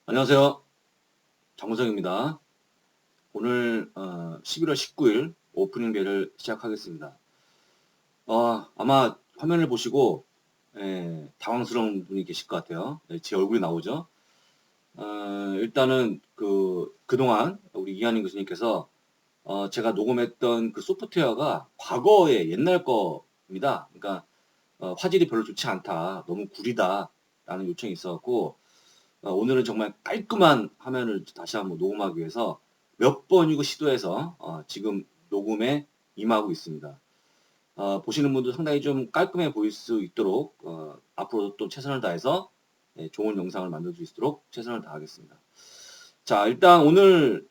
안녕하세요. 정우성입니다. 오늘 11월 19일 오프닝 벨을 시작하겠습니다. 아마 화면을 보시고 당황스러운 분이 계실 것 같아요. 제 얼굴이 나오죠. 일단은 그동안 우리 이한인 교수님께서 제가 녹음했던 그 소프트웨어가 과거의 옛날 겁니다. 그러니까 화질이 별로 좋지 않다, 너무 구리다 라는 요청이 있어갖고 오늘은 정말 깔끔한 화면을 다시 한번 녹음하기 위해서 몇 번이고 시도해서 지금 녹음에 임하고 있습니다. 보시는 분도 상당히 좀 깔끔해 보일 수 있도록 앞으로도 또 최선을 다해서 좋은 영상을 만들 수 있도록 최선을 다하겠습니다. 자, 일단 오늘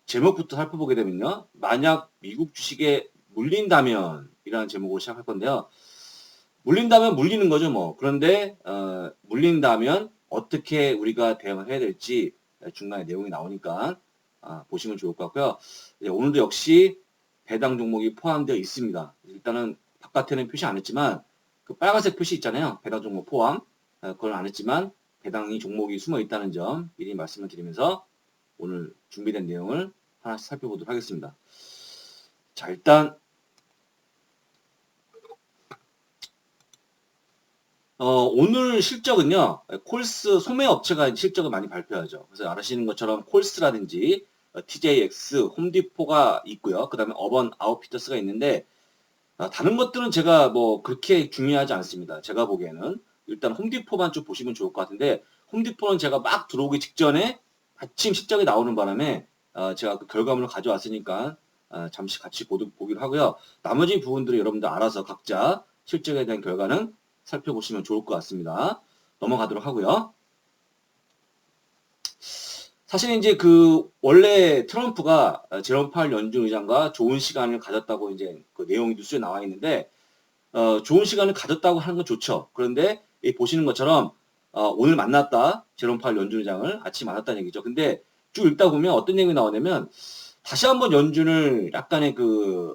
제목부터 살펴보게 되면요. 만약 미국 주식에 물린다면 이라는 제목으로 시작할 건데요. 물린다면 물리는 거죠, 뭐. 그런데 물린다면 어떻게 우리가 대응을 해야 될지 중간에 내용이 나오니까 보시면 좋을 것 같고요. 오늘도 역시 배당 종목이 포함되어 있습니다. 일단은 바깥에는 표시 안 했지만 그 빨간색 표시 있잖아요. 배당 종목 포함. 그걸 안 했지만 배당이 종목이 숨어 있다는 점 미리 말씀을 드리면서 오늘 준비된 내용을 하나씩 살펴보도록 하겠습니다. 자, 일단 오늘 실적은요, 콜스 소매업체가 실적을 많이 발표하죠. 그래서 아시는 것처럼 콜스라든지 TJX, 홈디포가 있고요. 그 다음에 어번 아웃피터스가 있는데 다른 것들은 제가 뭐 그렇게 중요하지 않습니다. 제가 보기에는 일단 홈디포만 좀 보시면 좋을 것 같은데 홈디포는 제가 막 들어오기 직전에 아침 실적이 나오는 바람에 제가 그 결과물을 가져왔으니까 잠시 같이 보기로 하고요. 나머지 부분들은 여러분들 알아서 각자 실적에 대한 결과는 살펴보시면 좋을 것 같습니다. 넘어가도록 하고요. 사실 이제 원래 트럼프가 제롬 파월 연준 의장과 좋은 시간을 가졌다고 이제 그 내용이 뉴스에 나와 있는데 좋은 시간을 가졌다고 하는 건 좋죠. 그런데 보시는 것처럼 오늘 만났다. 제롬 파월 연준 의장을 아침 만났다는 얘기죠. 근데 쭉 읽다 보면 어떤 내용이 나오냐면 다시 한번 연준을 약간의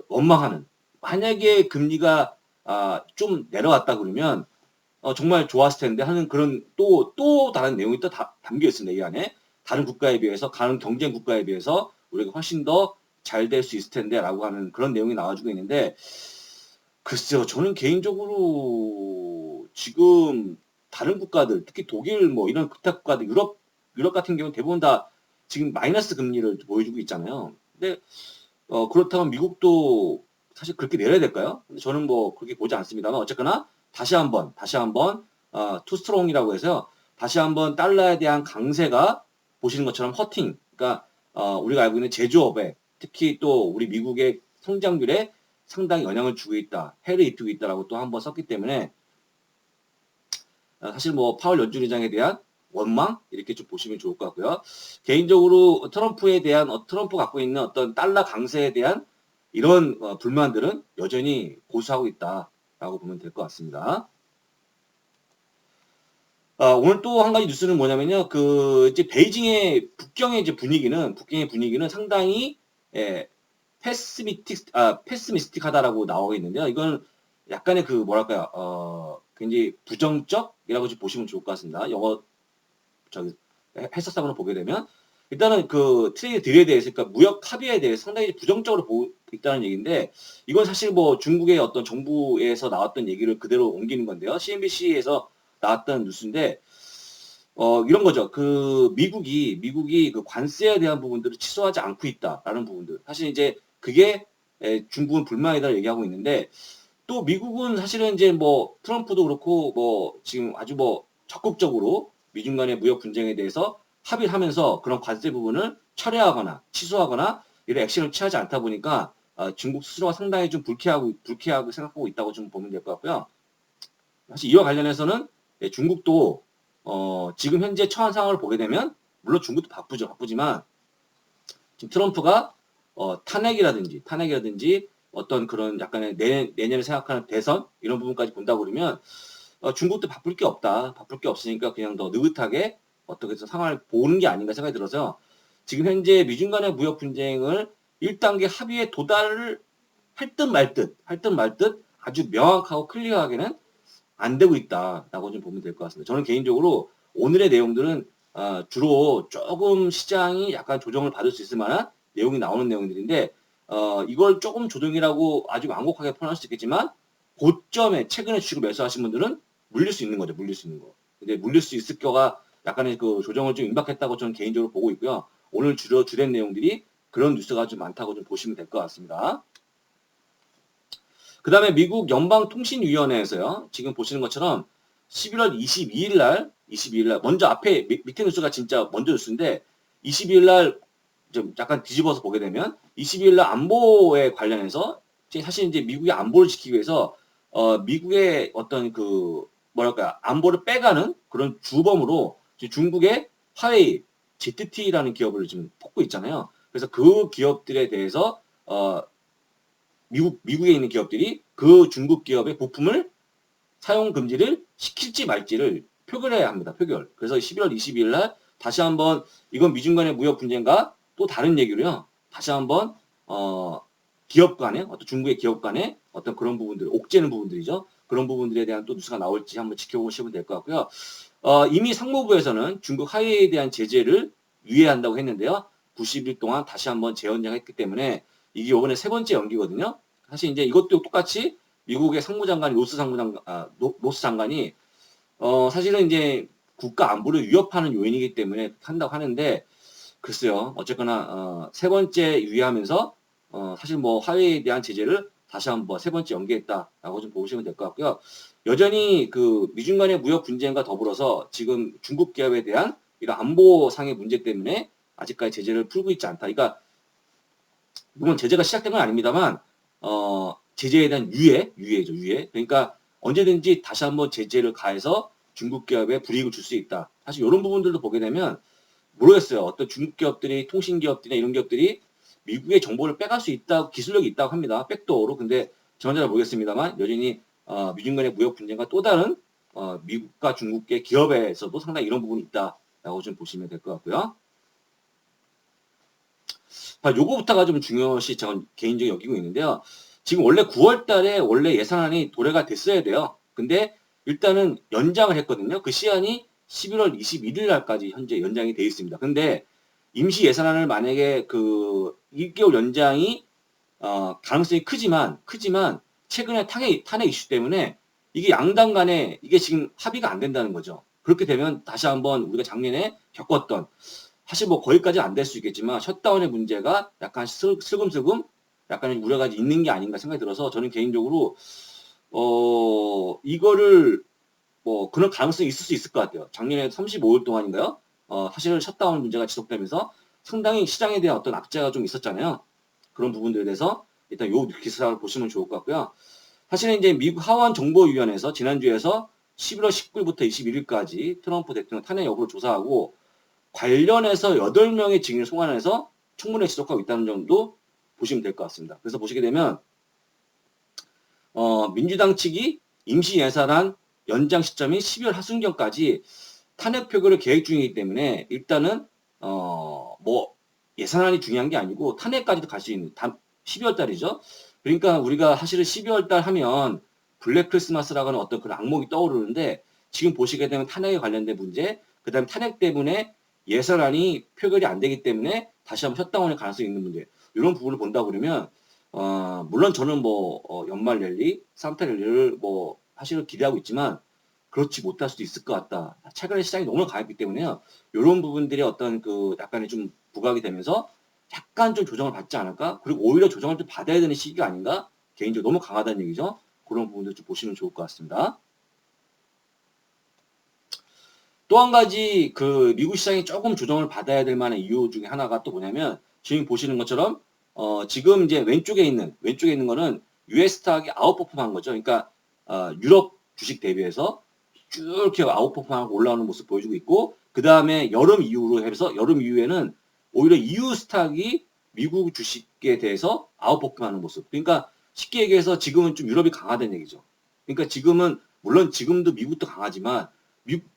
원망하는, 만약에 금리가 좀 내려왔다 그러면 정말 좋았을 텐데 하는 그런 또 다른 내용이 또 담겨 있습니다. 이 안에 다른 국가에 비해서, 다른 경쟁 국가에 비해서 우리가 훨씬 더 잘 될 수 있을 텐데 라고 하는 그런 내용이 나와주고 있는데, 글쎄요, 저는 개인적으로 지금 다른 국가들, 특히 독일 뭐 이런 극타 국가들, 유럽 같은 경우는 대부분 다 지금 마이너스 금리를 보여주고 있잖아요. 근데 그렇다면 미국도 사실 그렇게 내려야 될까요? 근데 저는 뭐 그렇게 보지 않습니다만 어쨌거나 다시 한번 투스트롱이라고 해서요. 다시 한번 달러에 대한 강세가 보시는 것처럼 허팅, 그러니까 우리가 알고 있는 제조업에, 특히 또 우리 미국의 성장률에 상당히 영향을 주고 있다, 해를 입히고 있다라고 또 한번 썼기 때문에 사실 뭐 파월 연준 의장에 대한 원망 이렇게 좀 보시면 좋을 것 같고요. 개인적으로 트럼프 갖고 있는 어떤 달러 강세에 대한 이런 불만들은 여전히 고수하고 있다라고 보면 될 것 같습니다. 오늘 또 한 가지 뉴스는 뭐냐면요. 이제 북경의 분위기는 상당히 패스미스틱하다라고 나오고 있는데요. 이건 약간의 뭐랄까요, 굉장히 부정적이라고 좀 보시면 좋을 것 같습니다. 영어, 해석상으로 보게 되면. 일단은 트레이드 딜에 대해서, 그러니까 무역 합의에 대해서 상당히 부정적으로 보고 있다는 얘기인데, 이건 사실 뭐 중국의 어떤 정부에서 나왔던 얘기를 그대로 옮기는 건데요. CNBC에서 나왔던 뉴스인데, 이런 거죠. 미국이 관세에 대한 부분들을 취소하지 않고 있다라는 부분들. 사실 이제 그게 중국은 불만이다 얘기하고 있는데, 또 미국은 사실은 이제 뭐 트럼프도 그렇고 뭐 지금 아주 뭐 적극적으로 미중 간의 무역 분쟁에 대해서 합의를 하면서 그런 관세 부분을 철회하거나 취소하거나 이런 액션을 취하지 않다 보니까 중국 스스로가 상당히 좀 불쾌하고 생각하고 있다고 좀 보면 될 것 같고요. 사실 이와 관련해서는 중국도 지금 현재 처한 상황을 보게 되면, 물론 중국도 바쁘지만 지금 트럼프가 탄핵이라든지 어떤 그런 약간의 내년을 생각하는 대선 이런 부분까지 본다 그러면 중국도 바쁠 게 없다. 바쁠 게 없으니까 그냥 더 느긋하게 어떻게 해서 상황을 보는 게 아닌가 생각이 들어서 지금 현재 미중 간의 무역 분쟁을 1단계 합의에 도달을 할 듯 말 듯 아주 명확하고 클리어하게는 안 되고 있다라고 좀 보면 될 것 같습니다. 저는 개인적으로 오늘의 내용들은 주로 조금 시장이 약간 조정을 받을 수 있을 만한 내용이 나오는 내용들인데 이걸 조금 조정이라고 아주 완곡하게 표현할 수 있겠지만 고점에 최근에 주식을 매수하신 분들은 물릴 수 있는 거죠. 물릴 수 있는 거. 근데 물릴 수 있을 거가 약간의 그 조정을 좀 임박했다고 저는 개인적으로 보고 있고요. 오늘 주된 내용들이 그런 뉴스가 좀 많다고 좀 보시면 될 것 같습니다. 그 다음에 미국 연방통신위원회에서요. 지금 보시는 것처럼 11월 22일 날, 먼저 앞에 밑에 뉴스가 진짜 먼저 뉴스인데 22일 날 좀 약간 뒤집어서 보게 되면 22일 날 안보에 관련해서 사실 이제 미국의 안보를 지키기 위해서 미국의 어떤 그 뭐랄까 안보를 빼가는 그런 주범으로 중국의 화웨이, ZTE라는 기업을 지금 뽑고 있잖아요. 그래서 그 기업들에 대해서 미국에 있는 기업들이 그 중국 기업의 부품을 사용 금지를 시킬지 말지를 표결해야 합니다. 표결. 그래서 11월 22일 날 다시 한번 이건 미중 간의 무역 분쟁과 또 다른 얘기로요. 다시 한번 기업 간의 어떤 중국의 기업 간의 어떤 그런 부분들, 옥죄는 부분들이죠. 그런 부분들에 대한 또 뉴스가 나올지 한번 지켜보시면 될 것 같고요. 이미 상무부에서는 중국 화웨이에 대한 제재를 유예한다고 했는데요. 90일 동안 다시 한번 재연장했기 때문에 이게 이번에 세 번째 연기거든요. 사실 이제 이것도 똑같이 미국의 상무장관 로스 장관이 사실은 이제 국가 안보를 위협하는 요인이기 때문에 한다고 하는데 글쎄요. 어쨌거나 세 번째 유예하면서 사실 뭐 화웨이에 대한 제재를 다시 한번 세 번째 연기했다라고 좀 보시면 될 것 같고요. 여전히 그 미중 간의 무역 분쟁과 더불어서 지금 중국 기업에 대한 이런 안보상의 문제 때문에 아직까지 제재를 풀고 있지 않다. 그러니까 물론 제재가 시작된 건 아닙니다만 제재에 대한 유예죠, 유예. 그러니까 언제든지 다시 한번 제재를 가해서 중국 기업에 불이익을 줄 수 있다. 사실 이런 부분들도 보게 되면 모르겠어요. 어떤 중국 기업들이 통신 기업들이나 이런 기업들이 미국의 정보를 빼갈 수 있다, 기술력이 있다고 합니다. 백도어로. 근데 저는 잘 모르겠습니다만 여전히 미중 간의 무역 분쟁과 또 다른 미국과 중국의 기업에서도 상당히 이런 부분이 있다라고 좀 보시면 될 것 같고요. 요거부터가 좀 중요시 저는 개인적으로 여기고 있는데요. 지금 원래 9월 달에 원래 예산안이 도래가 됐어야 돼요. 근데 일단은 연장을 했거든요. 그 시한이 11월 21일 날까지 현재 연장이 되어 있습니다. 근데 임시 예산안을 만약에 그 1개월 연장이 가능성이 크지만 최근에 탄핵 이슈 때문에 이게 양당 간에 이게 지금 합의가 안 된다는 거죠. 그렇게 되면 다시 한번 우리가 작년에 겪었던 사실 뭐 거기까지 안 될 수 있겠지만 셧다운의 문제가 약간 슬금슬금 약간 우려가 있는 게 아닌가 생각이 들어서 저는 개인적으로 이거를 뭐 그런 가능성이 있을 수 있을 것 같아요. 작년에 35일 동안인가요? 사실 셧다운 문제가 지속되면서 상당히 시장에 대한 어떤 악재가 좀 있었잖아요. 그런 부분들에 대해서 일단 요 기사를 보시면 좋을 것 같고요. 사실은 이제 미국 하원 정보위원회에서 지난주에서 11월 19일부터 21일까지 트럼프 대통령 탄핵 여부를 조사하고 관련해서 8명의 증인을 송환해서 청문회 지속하고 있다는 점도 보시면 될 것 같습니다. 그래서 보시게 되면 민주당 측이 임시 예산안 연장 시점인 12월 하순경까지 탄핵 표결을 계획 중이기 때문에 일단은 뭐 예산안이 중요한 게 아니고 탄핵까지도 갈 수 있는 12월 달이죠. 그러니까 우리가 사실은 12월 달 하면 블랙 크리스마스라고 하는 어떤 그런 악몽이 떠오르는데 지금 보시게 되면 탄핵에 관련된 문제, 그다음에 탄핵 때문에 예산안이 표결이 안 되기 때문에 다시 한번 셧다운의 가능성이 있는 문제. 이런 부분을 본다 그러면 물론 저는 뭐 연말 랠리, 산타 랠리를 뭐 사실은 기대하고 있지만 그렇지 못할 수도 있을 것 같다. 최근에 시장이 너무 강했기 때문에요. 이런 부분들이 어떤 그 약간의 좀 부각이 되면서 약간 좀 조정을 받지 않을까? 그리고 오히려 조정을 좀 받아야 되는 시기가 아닌가? 개인적으로 너무 강하다는 얘기죠. 그런 부분들 좀 보시면 좋을 것 같습니다. 또 한 가지 그 미국 시장이 조금 조정을 받아야 될 만한 이유 중에 하나가 또 뭐냐면 지금 보시는 것처럼 지금 이제 왼쪽에 있는 거는 US 스탁이 아웃퍼폼한 거죠. 그러니까 유럽 주식 대비해서 쭉 이렇게 아웃퍼폼하고 올라오는 모습 보여주고 있고 그 다음에 여름 이후로 해서 여름 이후에는 오히려 EU 스탁이 미국 주식에 대해서 아웃퍼폼하는 모습. 그러니까 쉽게 얘기해서 지금은 좀 유럽이 강하다는 얘기죠. 그러니까 지금은 물론 지금도 미국도 강하지만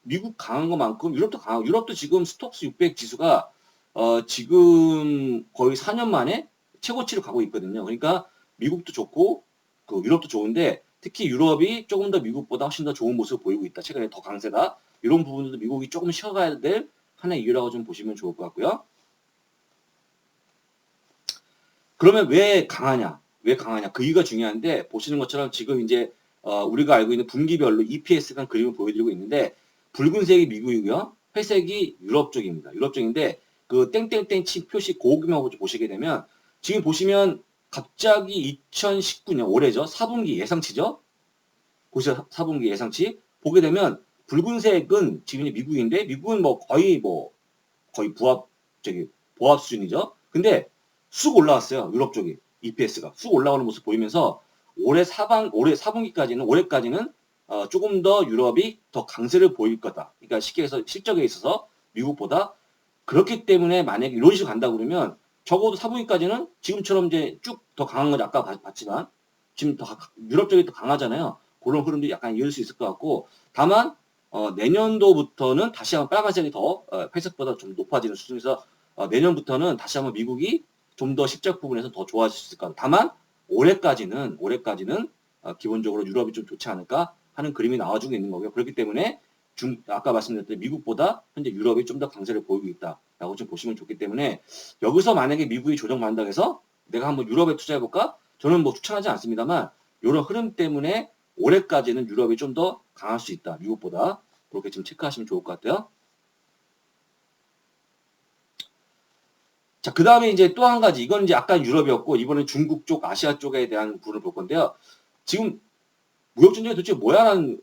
미국 강한 것만큼 유럽도 강하고 유럽도 지금 스톡스 600 지수가 지금 거의 4년 만에 최고치를 가고 있거든요. 그러니까 미국도 좋고 그 유럽도 좋은데 특히 유럽이 조금 더 미국보다 훨씬 더 좋은 모습을 보이고 있다. 최근에 더 강세다. 이런 부분들도 미국이 조금 쉬어가야 될 하나의 이유라고 좀 보시면 좋을 것 같고요. 그러면 왜 강하냐? 왜 강하냐? 그 이유가 중요한데 보시는 것처럼 지금 이제 우리가 알고 있는 분기별로 EPS라는 그림을 보여드리고 있는데 붉은색이 미국이고요. 회색이 유럽 쪽입니다. 유럽 쪽인데 그 땡땡땡 친 표시 고기만 보시게 되면 지금 보시면 갑자기 2019년 올해죠. 4분기 예상치죠. 보시죠. 4분기 예상치 보게 되면 붉은색은 지금 미국인데 미국은 거의 보합 수준이죠. 근데 쑥 올라왔어요. 유럽 쪽이 EPS가 쑥 올라오는 모습 보이면서 올해 4분기까지는 올해까지는 조금 더 유럽이 더 강세를 보일 거다. 그러니까 쉽게 해서 실적에 있어서 미국보다 그렇기 때문에 만약에 이런 식으로 간다 그러면 적어도 4분기까지는 지금처럼 이제 쭉 더 강한 건 아까 봤지만 지금 더 유럽 쪽이 더 강하잖아요. 그런 흐름도 약간 이을 수 있을 것 같고 다만 내년도부터는 다시 한번 빨간색이 더 회색보다 좀 높아지는 수준에서 내년부터는 다시 한번 미국이 좀 더 실적 부분에서 더 좋아질 수 있을 것 같아요. 다만 올해까지는 기본적으로 유럽이 좀 좋지 않을까 하는 그림이 나와주고 있는 거고요. 그렇기 때문에 아까 말씀드렸던 미국보다 현재 유럽이 좀 더 강세를 보이고 있다라고 좀 보시면 좋기 때문에 여기서 만약에 미국이 조정받는다고 해서 내가 한번 유럽에 투자해볼까? 저는 추천하지 않습니다만 이런 흐름 때문에 올해까지는 유럽이 좀 더 강할 수 있다. 미국보다. 그렇게 좀 체크하시면 좋을 것 같아요. 자, 그 다음에 이제 또 한 가지. 이건 이제 아까 유럽이었고, 이번엔 중국 쪽, 아시아 쪽에 대한 부분을 볼 건데요. 지금 무역전쟁이 도대체 뭐야라는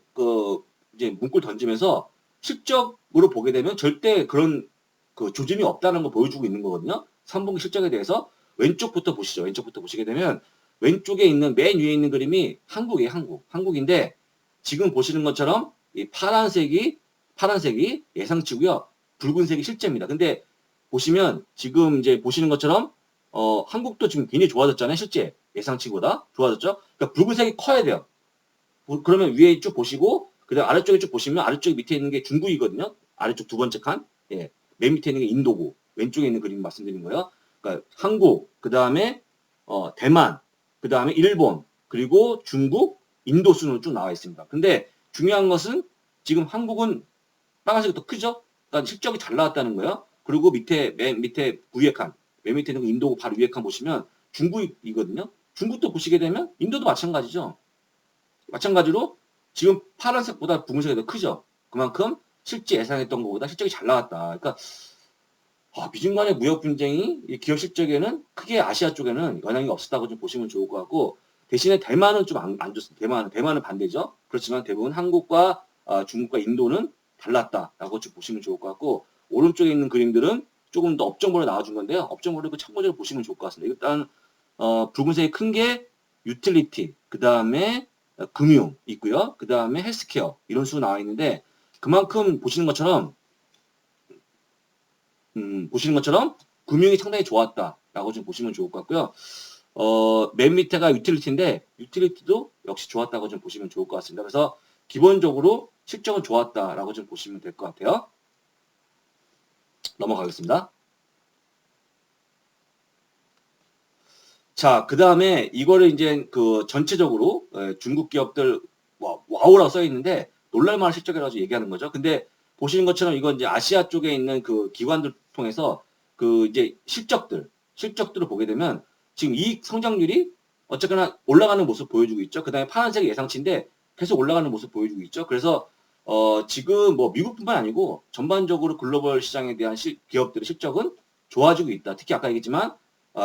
이제 문구를 던지면서 실적으로 보게 되면 절대 그런 조짐이 없다는 걸 보여주고 있는 거거든요. 3분기 실적에 대해서 왼쪽부터 보시죠. 왼쪽부터 보시게 되면 왼쪽에 있는 맨 위에 있는 그림이 한국이에요. 한국인데 지금 보시는 것처럼 이 파란색이 예상치고요. 붉은색이 실제입니다. 근데 보시면 지금 이제 보시는 것처럼 한국도 지금 굉장히 좋아졌잖아요. 실제 예상치보다 좋아졌죠. 그러니까 붉은색이 커야 돼요. 그러면 위에 쭉 보시고 그다음 아래쪽에 쭉 보시면 아래쪽 밑에 있는 게 중국이거든요. 아래쪽 두 번째 칸. 예. 맨 밑에 있는 게 인도고 왼쪽에 있는 그림 말씀드린 거예요. 그러니까 한국, 그다음에 대만, 그다음에 일본, 그리고 중국, 인도 순으로 쭉 나와 있습니다. 근데 중요한 것은 지금 한국은 빨간색이 더 크죠? 그러니까 실적이 잘 나왔다는 거예요. 그리고 맨 밑에 위에 칸, 맨 밑에 있는 거 인도고 바로 위에 칸 보시면 중국이거든요. 중국도 보시게 되면 인도도 마찬가지죠. 마찬가지로 지금 파란색보다 붉은색이 더 크죠. 그만큼 실제 예상했던 것보다 실적이 잘 나왔다. 그러니까 미중 간의 무역 분쟁이 기업 실적에는 크게 아시아 쪽에는 영향이 없었다고 좀 보시면 좋을 것 같고 대신에 대만은 좀 안 좋습니다. 대만은 반대죠. 그렇지만 대부분 한국과 중국과 인도는 달랐다라고 좀 보시면 좋을 것 같고 오른쪽에 있는 그림들은 조금 더 업종별로 나와준 건데요. 업종별로 참고적으로 보시면 좋을 것 같습니다. 일단 붉은색이 큰 게 유틸리티, 그 다음에 금융 있고요. 그 다음에 헬스케어 이런 식으로 나와 있는데 그만큼 보시는 것처럼 금융이 상당히 좋았다라고 좀 보시면 좋을 것 같고요. 맨 밑에가 유틸리티인데 유틸리티도 역시 좋았다고 좀 보시면 좋을 것 같습니다. 그래서 기본적으로 실적은 좋았다라고 좀 보시면 될 것 같아요. 넘어가겠습니다. 자, 그 다음에 이거를 이제 전체적으로 중국 기업들 와우라고 써 있는데 놀랄만한 실적이라고 얘기하는 거죠. 근데 보시는 것처럼 이건 이제 아시아 쪽에 있는 그 기관들 통해서 이제 실적들을 보게 되면 지금 이익 성장률이 어쨌거나 올라가는 모습 보여주고 있죠. 그 다음에 파란색이 예상치인데 계속 올라가는 모습 보여주고 있죠. 그래서 지금 미국뿐만 아니고 전반적으로 글로벌 시장에 대한 기업들의 실적은 좋아지고 있다. 특히 아까 얘기했지만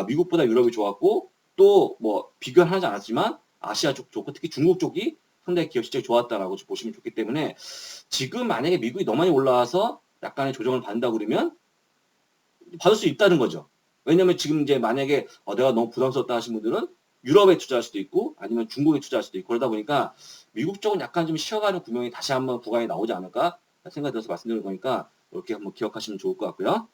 미국보다 유럽이 좋았고 또 비교는 하지 않았지만 아시아 쪽 좋고 특히 중국 쪽이 상당히 기업 실적이 좋았다라고 보시면 좋기 때문에 지금 만약에 미국이 너무 많이 올라와서 약간의 조정을 받는다 그러면 받을 수 있다는 거죠. 왜냐면 지금 이제 만약에 내가 너무 부담스럽다 하신 분들은 유럽에 투자할 수도 있고 아니면 중국에 투자할 수도 있고 그러다 보니까 미국 쪽은 약간 좀 쉬어가는 구멍이 다시 한번 구간이 나오지 않을까 생각이 들어서 말씀드린 거니까 이렇게 한번 기억하시면 좋을 것 같고요.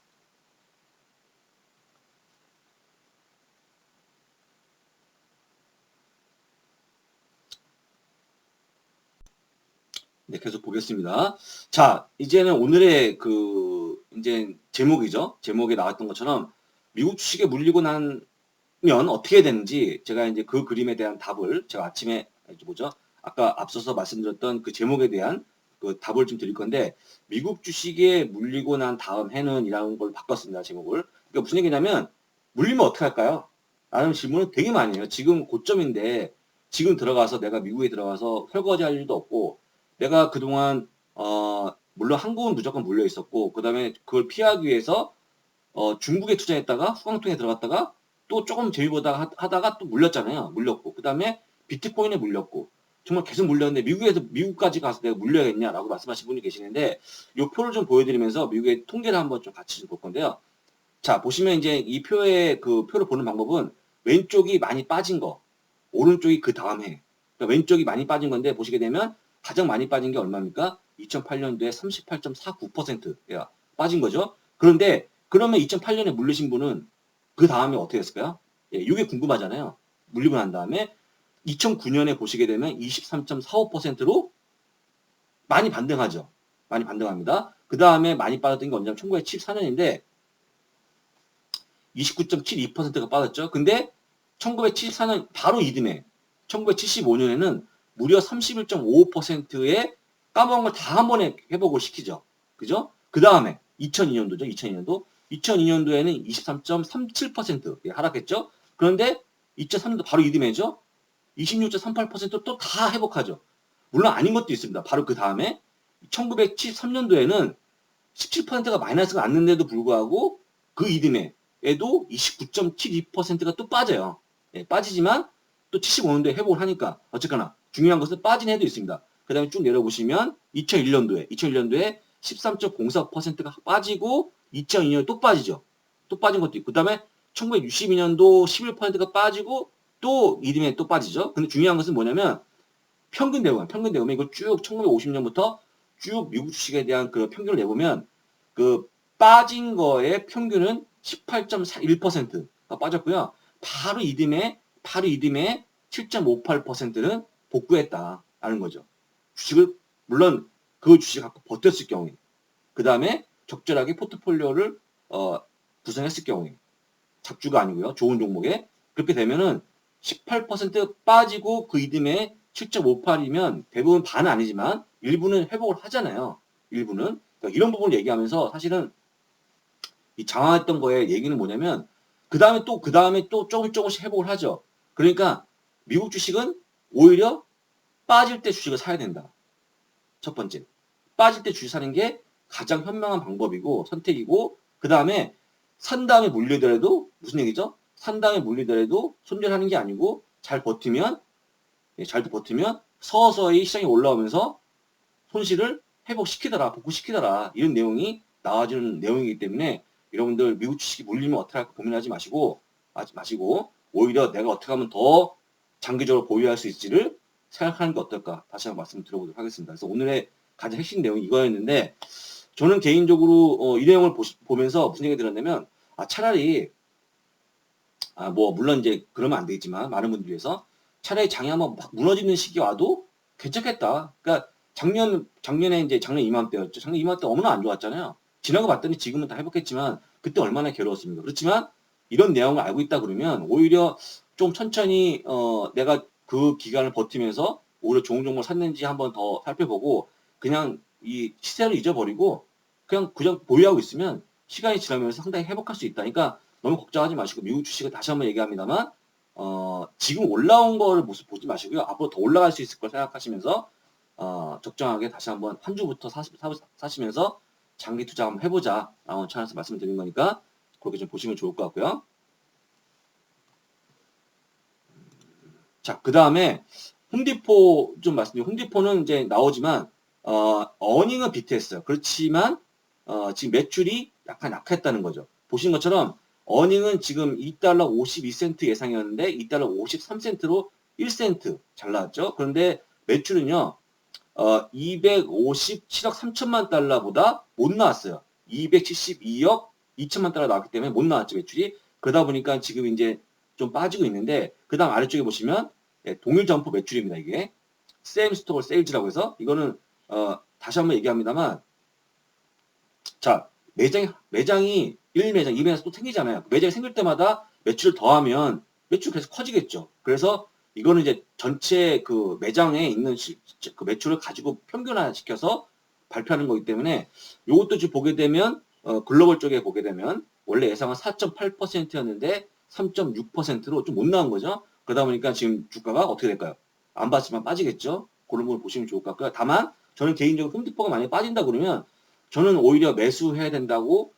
네, 계속 보겠습니다. 자, 이제는 오늘의 이제 제목이죠. 제목에 나왔던 것처럼 미국 주식에 물리고 나면 어떻게 되는지 제가 이제 그 그림에 대한 답을 제가 아침에 뭐죠? 아까 앞서서 말씀드렸던 그 제목에 대한 그 답을 좀 드릴 건데, 미국 주식에 물리고 난 다음 해는 이라는 걸 바꿨습니다, 제목을. 그러니까 무슨 얘기냐면, 물리면 어떻게 할까요? 라는 질문을 되게 많이 해요. 지금 고점인데, 지금 들어가서 내가 미국에 들어가서 설거지 할 일도 없고, 내가 그동안, 물론 한국은 무조건 물려 있었고, 그 다음에 그걸 피하기 위해서, 중국에 투자했다가, 후강통에 들어갔다가, 또 조금 재미 보다가 하다가 또 물렸잖아요. 물렸고. 그 다음에 비트코인에 물렸고. 정말 계속 물렸는데 미국까지 가서 내가 물려야겠냐라고 말씀하신 분이 계시는데 이 표를 좀 보여드리면서 미국의 통계를 한번 좀 같이 좀 볼 건데요. 자, 보시면 이제 이 표의 그 표를 보는 방법은 왼쪽이 많이 빠진 거, 오른쪽이 그 다음에. 그러니까 왼쪽이 많이 빠진 건데 보시게 되면 가장 많이 빠진 게 얼마입니까? 2008년도에 38.49%가 빠진 거죠. 그런데 그러면 2008년에 물리신 분은 그 다음에 어떻게 됐을까요? 예, 이게 궁금하잖아요. 물리고 난 다음에 2009년에 보시게 되면 23.45%로 많이 반등하죠. 많이 반등합니다. 그 다음에 많이 빠졌던 게 언제냐면 1974년인데 29.72%가 빠졌죠. 근데 1974년 바로 이듬해 1975년에는 무려 31.55%의 까먹은 걸 다 한 번에 회복을 시키죠. 그죠? 그 다음에 2002년도죠. 2002년도. 2002년도에는 23.37% 하락했죠. 그런데 2003년도 바로 이듬해죠. 26.38%또 다 회복하죠. 물론 아닌 것도 있습니다. 바로 그 다음에 1973년도에는 17%가 마이너스가 났는데도 불구하고 그 이듬해에도 29.72%가 또 빠져요. 예, 빠지지만 또 75년도에 회복을 하니까 어쨌거나 중요한 것은 빠진 해도 있습니다. 그 다음에 쭉 내려보시면 2001년도에 13.04%가 빠지고 2002년에 또 빠지죠. 또 빠진 것도 있고 그 다음에 1962년도 11%가 빠지고 또 이듬해 또 빠지죠. 근데 중요한 것은 뭐냐면 평균 대우면 이거 쭉 1950년부터 쭉 미국 주식에 대한 그 평균을 내보면 그 빠진 거의 평균은 18.1%가 빠졌고요. 바로 이듬해 7.58%는 복구했다라는 거죠. 주식을 물론 그 주식 갖고 버텼을 경우에 그 다음에 적절하게 포트폴리오를 구성했을 경우에 잡주가 아니고요. 좋은 종목에 그렇게 되면은 18% 빠지고 그 이듬해 7.58이면 대부분 반은 아니지만 일부는 회복을 하잖아요. 일부는. 그러니까 이런 부분을 얘기하면서 사실은 이 장황했던 거에 얘기는 뭐냐면 그 다음에 또 조금씩 회복을 하죠. 그러니까 미국 주식은 오히려 빠질 때 주식을 사야 된다. 첫 번째. 빠질 때 주식 사는 게 가장 현명한 방법이고 선택이고 그 다음에 산 다음에 물리더라도 무슨 얘기죠? 산 다음에 물리더라도 손절하는 게 아니고 잘 버티면 서서히 시장이 올라오면서 손실을 회복시키더라, 복구시키더라 이런 내용이 나와주는 내용이기 때문에 여러분들 미국 주식이 물리면 어떻게 할까 고민하지 마시고 오히려 내가 어떻게 하면 더 장기적으로 보유할 수 있을지를 생각하는 게 어떨까 다시 한번 말씀을 드려보도록 하겠습니다. 그래서 오늘의 가장 핵심 내용이 이거였는데 저는 개인적으로 이 내용을 보면서 무슨 생각이 들었냐면 차라리 뭐 물론 이제 그러면 안 되겠지만 많은 분들 위해서 차라리 장이 한번 막 무너지는 시기 와도 괜찮겠다. 그러니까 작년에 이제 작년 이맘때였죠. 작년 이맘때 너무나 안 좋았잖아요. 지나고 봤더니 지금은 다 회복했지만 그때 얼마나 괴로웠습니까? 그렇지만 이런 내용을 알고 있다 그러면 오히려 좀 천천히 내가 그 기간을 버티면서 오히려 좋은 종목을 샀는지 한번 더 살펴보고 그냥 이 시세를 잊어버리고 그냥 보유하고 있으면 시간이 지나면서 상당히 회복할 수 있다. 그러니까 너무 걱정하지 마시고 미국 주식을 다시 한번 얘기합니다만 지금 올라온 거를 모습 보지 마시고요. 앞으로 더 올라갈 수 있을 걸 생각하시면서 적정하게 다시 한번 한 주부터 사시면서 장기 투자 한번 해보자 라는 차원에서 말씀드린 거니까 그렇게 좀 보시면 좋을 것 같고요. 자, 그 다음에 홈디포 좀 말씀드리고 홈디포는 이제 나오지만 어닝은 비트했어요. 그렇지만 지금 매출이 약간 약했다는 거죠. 보신 것처럼 어닝은 지금 2달러 52센트 예상이었는데 2달러 53센트로 1센트 잘 나왔죠. 그런데 매출은요. 257억 3천만 달러보다 못 나왔어요. 272억 2천만 달러 나왔기 때문에 못 나왔죠, 매출이. 그러다 보니까 지금 이제 좀 빠지고 있는데, 그 다음 아래쪽에 보시면, 동일 점포 매출입니다, 이게. Same Store Sales라고 해서, 이거는, 다시 한번 얘기합니다만, 자, 매장이 1매장, 2매장 또 생기잖아요. 매장이 생길 때마다 매출을 더하면 매출 계속 커지겠죠. 그래서 이거는 이제 전체 그 매장에 있는 그 매출을 가지고 평균화시켜서 발표하는 거기 때문에 이것도 지금 보게 되면 글로벌 쪽에 보게 되면 원래 예상은 4.8%였는데 3.6%로 좀 못 나온 거죠. 그러다 보니까 지금 주가가 어떻게 될까요? 안 봤지만 빠지겠죠. 그런 걸 보시면 좋을 것 같고요. 다만 저는 개인적으로 홈디포가 많이 빠진다 그러면 저는 오히려 매수해야 된다고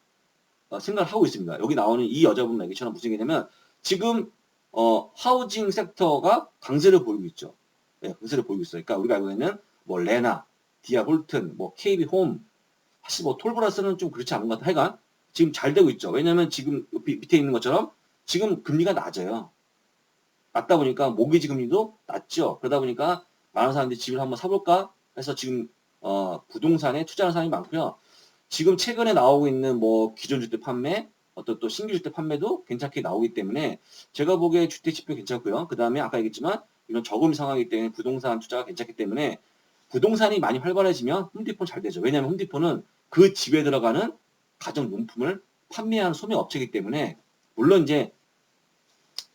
생각을 하고 있습니다. 여기 나오는 이 여자분 얘기처럼 무슨 얘기냐면 지금 하우징 섹터가 강세를 보이고 있죠. 네, 강세를 보이고 있어요. 그러니까 우리가 알고 있는 뭐 레나, 디아 홀튼, 뭐 KB홈, 사실 뭐 톨브라스는 좀 그렇지 않은 것 같아요. 하여간 지금 잘 되고 있죠. 왜냐면 지금 밑에 있는 것처럼 지금 금리가 낮아요. 낮다 보니까 모기지 금리도 낮죠. 그러다 보니까 많은 사람들이 집을 한번 사볼까 해서 지금 부동산에 투자하는 사람이 많고요. 지금 최근에 나오고 있는 뭐 기존 주택 판매, 어떤 또 신규 주택 판매도 괜찮게 나오기 때문에 제가 보기에 주택 지표 괜찮고요. 그 다음에 아까 얘기했지만 이런 저금 상황이기 때문에 부동산 투자가 괜찮기 때문에 부동산이 많이 활발해지면 홈디포는 잘 되죠. 왜냐하면 홈디포는 그 집에 들어가는 가전용품을 판매하는 소매업체이기 때문에 물론 이제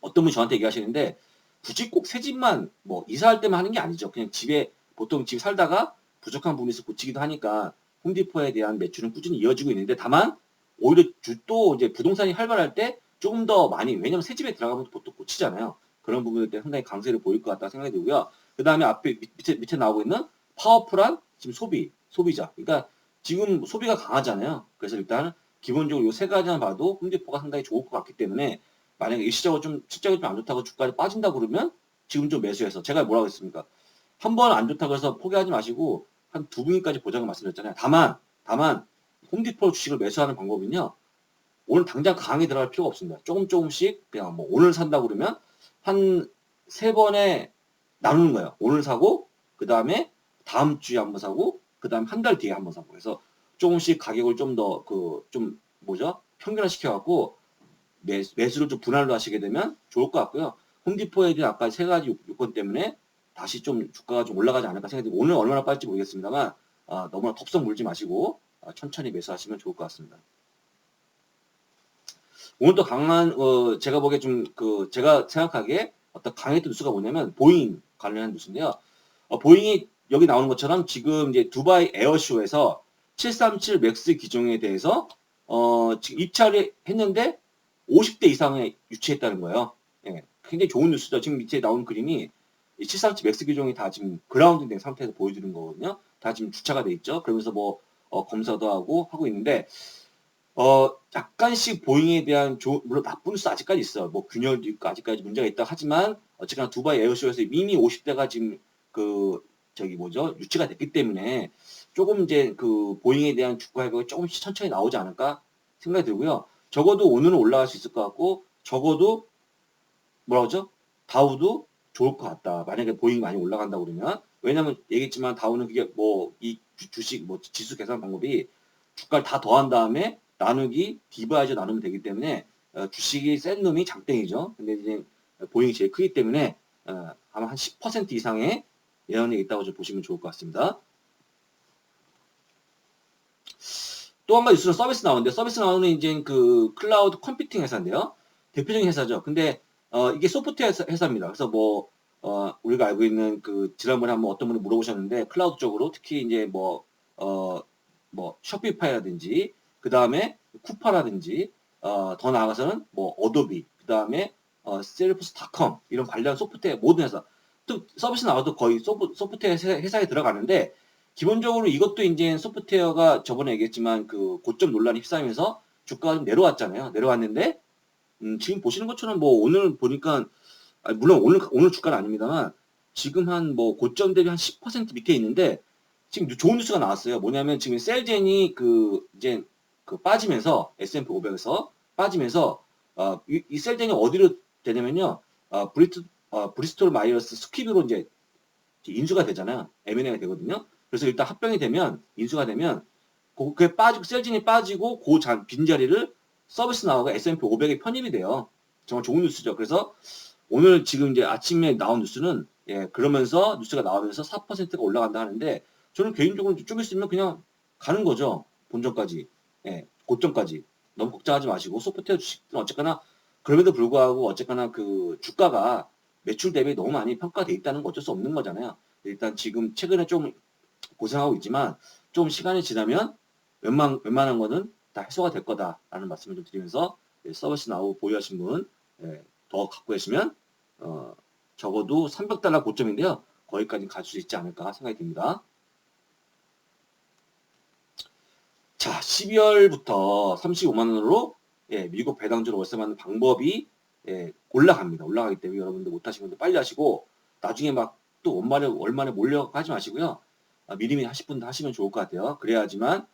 어떤 분이 저한테 얘기하시는데 굳이 꼭 새 집만 뭐 이사할 때만 하는 게 아니죠. 그냥 집에 보통 집 살다가 부족한 부분이 있어 고치기도 하니까 홈디포에 대한 매출은 꾸준히 이어지고 있는데 다만 오히려 또 이제 부동산이 활발할 때 조금 더 많이 왜냐면 새 집에 들어가면 보통 고치잖아요. 그런 부분들 때 상당히 강세를 보일 것 같다 생각이 들고요. 그 다음에 앞에 밑에 나오고 있는 파워풀한 지금 소비자. 그러니까 지금 소비가 강하잖아요. 그래서 일단 기본적으로 이 세 가지만 봐도 홈디포가 상당히 좋을 것 같기 때문에 만약에 일시적으로 좀 실적이 좀 안 좋다고 주가가 빠진다 그러면 지금 좀 매수해서 제가 뭐라고 했습니까? 한 번 안 좋다고 해서 포기하지 마시고 한 두 분기까지 보자고 말씀드렸잖아요. 다만 홈디포 주식을 매수하는 방법은요. 오늘 당장 강하게 들어갈 필요가 없습니다. 조금씩 그냥 뭐 오늘 산다 그러면 한 세 번에 나누는 거예요. 오늘 사고 그 다음에 다음 주에 한번 사고 그 다음 한 달 뒤에 한번 사고 그래서 조금씩 가격을 좀 더 좀 뭐죠? 평균화 시켜갖고 매수를 좀 분할로 하시게 되면 좋을 것 같고요. 홈디포에 대한 아까 세 가지 요건 때문에 다시 좀 주가가 좀 올라가지 않을까 생각이 들고 오늘 얼마나 빠질지 모르겠습니다만 너무나 덥석 물지 마시고 천천히 매수하시면 좋을 것 같습니다. 오늘 또 강한 제가 보기에 좀 제가 생각하기에 어떤 강했던 뉴스가 뭐냐면 보잉 관련한 뉴스인데요. 보잉이 여기 나오는 것처럼 지금 이제 두바이 에어쇼에서 737 맥스 기종에 대해서 지금 입찰을 했는데 50대 이상에 유치했다는 거예요. 예, 굉장히 좋은 뉴스죠. 지금 밑에 나오는 그림이 737 맥스 기종이 다 지금 그라운드 된 상태에서 보여주는 거거든요. 다 지금 주차가 돼 있죠. 그러면서 뭐 검사도 하고 있는데 약간씩 보잉에 대한 물론 나쁜 뉴스 아직까지 있어요. 뭐 균열도 있고 아직까지 문제가 있다 하지만 어쨌거나 두바이 에어쇼에서 이미 50대가 지금 저기 뭐죠 유치가 됐기 때문에 조금 이제 그 보잉에 대한 주가 가격이 조금씩 천천히 나오지 않을까 생각이 들고요. 적어도 오늘은 올라갈 수 있을 것 같고 적어도 뭐라 그러죠? 다우도 좋을 것 같다. 만약에 보잉이 많이 올라간다 그러면 왜냐면 얘기했지만 다우는 그게 뭐 이 주식 뭐 지수 계산 방법이 주가를 다 더한 다음에 나누기 디바이저 나누면 되기 때문에 주식이 센 놈이 장땡이죠. 근데 이제 보잉이 제일 크기 때문에 아마 한 10% 이상의 예언이 있다고 좀 보시면 좋을 것 같습니다. 또 한 가지 뉴스는 서비스 나오는데 서비스 나오는 이제 그 클라우드 컴퓨팅 회사인데요. 대표적인 회사죠. 근데 이게 소프트웨어 회사입니다. 그래서 뭐 우리가 알고 있는 그 지난번에 한번 어떤 분이 물어보셨는데 클라우드 쪽으로 특히 이제 뭐 쇼피파이라든지 그 다음에 쿠파라든지 더 나아가서는 뭐 어도비 그 다음에 셀프스닷컴 이런 관련 소프트웨어 모든 회사 또 서비스 나와도 거의 소프트웨어 회사에 들어가는데 기본적으로 이것도 이제 소프트웨어가 저번에 얘기했지만 그 고점 논란이 휩싸이면서 주가가 좀 내려왔잖아요. 내려왔는데 지금 보시는 것처럼 뭐 오늘 보니까 물론 오늘 주가는 아닙니다만 지금 한 뭐 고점 대비 한 10% 밑에 있는데 지금 좋은 뉴스가 나왔어요. 뭐냐면 지금 셀젠이 이제 빠지면서 S&P 500에서 빠지면서 이 셀젠이 어디로 되냐면요. 브리스톨 마이어스 스퀴브로 이제 인수가 되잖아요. M&A가 되거든요. 그래서 일단 합병이 되면 인수가 되면 그게 빠지고 셀진이 빠지고 빈자리를 서비스 나우가 S&P 500에 편입이 돼요. 정말 좋은 뉴스죠. 그래서 오늘 지금 이제 아침에 나온 뉴스는 그러면서 뉴스가 나오면서 4%가 올라간다 하는데 저는 개인적으로 좀 있으면 그냥 가는 거죠. 본전까지. 고점까지. 너무 걱정하지 마시고 소프트웨어 주식들은 어쨌거나 그럼에도 불구하고 어쨌거나 그 주가가 매출 대비 너무 많이 평가돼 있다는 거 어쩔 수 없는 거잖아요. 일단 지금 최근에 좀 고생하고 있지만 좀 시간이 지나면 웬만한 거는 다 해소가 될 거다라는 말씀을 좀 드리면서 서비스 나우 보유하신 분 더 갖고 계시면 적어도 $300 고점인데요. 거기까지 갈 수 있지 않을까 생각이 듭니다. 자, 12월부터 35만 원으로 미국 배당주로 월세 받는 방법이 올라갑니다. 올라가기 때문에 여러분들 못하시는 분들 빨리 하시고 나중에 막 또 월말에 몰려고 하지 마시고요. 미리미리 하실 분들 하시면 좋을 것 같아요. 그래야지만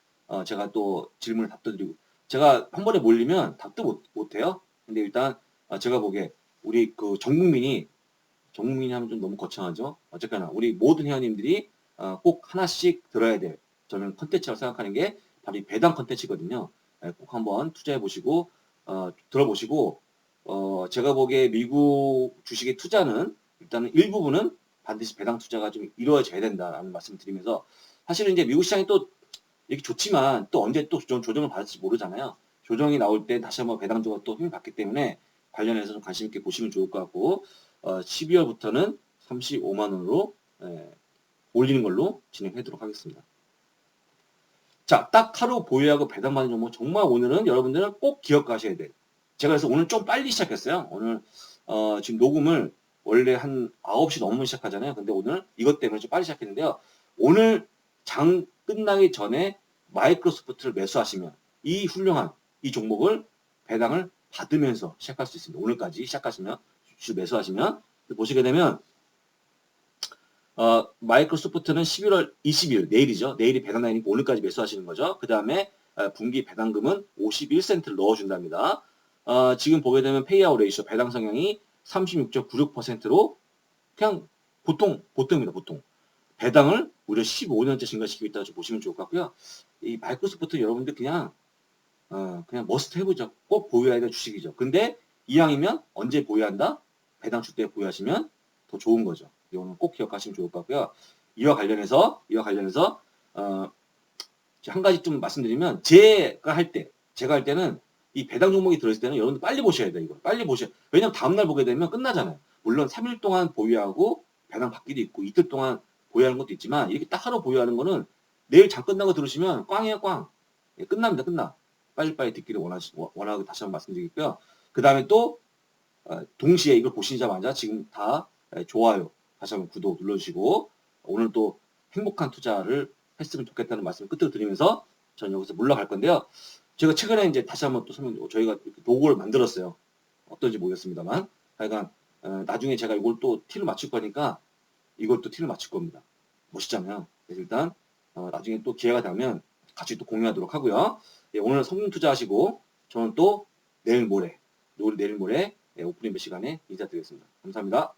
제가 또 질문을 답도 드리고 제가 한 번에 몰리면 답도 못해요. 근데 일단 제가 보기에 우리 그 전 국민이 하면 좀 너무 거창하죠. 어쨌거나 우리 모든 회원님들이 꼭 하나씩 들어야 될 저는 컨텐츠라고 생각하는 게 바로 이 배당 컨텐츠거든요. 꼭 한번 투자해 보시고 들어보시고 제가 보기에 미국 주식의 투자는 일단은 일부분은 반드시 배당 투자가 좀 이루어져야 된다라는 말씀을 드리면서 사실은 이제 미국 시장이 또 이렇게 좋지만 또 언제 또 조정을 받을지 모르잖아요. 조정이 나올 때 다시 한번 배당주가 또 힘을 받기 때문에 관련해서 좀 관심 있게 보시면 좋을 것 같고 12월부터는 35만 원으로 올리는 걸로 진행하도록 하겠습니다. 자, 딱 하루 보유하고 배당받는 종목 정말 오늘은 여러분들은 꼭 기억하셔야 돼요. 제가 그래서 오늘 좀 빨리 시작했어요. 오늘 지금 녹음을 원래 한 9시 넘으면 시작하잖아요. 근데 오늘 이것 때문에 좀 빨리 시작했는데요. 오늘 장 끝나기 전에 마이크로소프트를 매수하시면 이 훌륭한 이 종목을 배당을 받으면서 시작할 수 있습니다. 오늘까지 시작하시면 주식 매수하시면 보시게 되면 마이크로소프트는 11월 20일 내일이죠. 내일이 배당 날이니까 오늘까지 매수하시는 거죠. 그 다음에 분기 배당금은 51센트를 넣어준답니다. 지금 보게 되면 페이아웃 레이쇼 배당 성향이 36.96%로 그냥 보통입니다. 보통. 배당을 무려 15년째 증가시키고 있다고 좀 보시면 좋을 것 같고요. 이 마이크로소프트 여러분들 그냥 머스트 해보죠. 꼭 보유해야 될 주식이죠. 근데 이왕이면 언제 보유한다? 배당주 때 보유하시면 더 좋은 거죠. 이거는 꼭 기억하시면 좋을 것 같고요. 이와 관련해서 한 가지 좀 말씀드리면 제가 할 때는 이 배당 종목이 들어있을 때는 여러분들 빨리 보셔야 돼요. 이거 빨리 보셔야. 왜냐면 다음날 보게 되면 끝나잖아요. 물론 3일 동안 보유하고 배당 받기도 있고 이틀 동안 보유하는 것도 있지만 이렇게 딱 하루 보유하는 거는 내일 장 끝나고 들으시면 꽝이에요, 꽝. 끝납니다, 끝나. 빨리빨리 듣기를 원하고 다시 한번 말씀드리겠고요. 그 다음에 또 동시에 이걸 보시자마자 지금 다 좋아요, 다시 한번 구독 눌러주시고 오늘 또 행복한 투자를 했으면 좋겠다는 말씀을 끝으로 드리면서 저는 여기서 물러갈 건데요. 제가 최근에 이제 다시 한번 또 저희가 도구를 만들었어요. 어떤지 모르겠습니다만 하여간 나중에 제가 이걸 또 티를 맞출 거니까 이걸 또 티를 맞출 겁니다. 멋있잖아요. 그래서 일단 나중에 또 기회가 되면 같이 또 공유하도록 하고요. 오늘 성공 투자하시고 저는 또 내일 모레 오프닝 배 시간에 인사드리겠습니다. 감사합니다.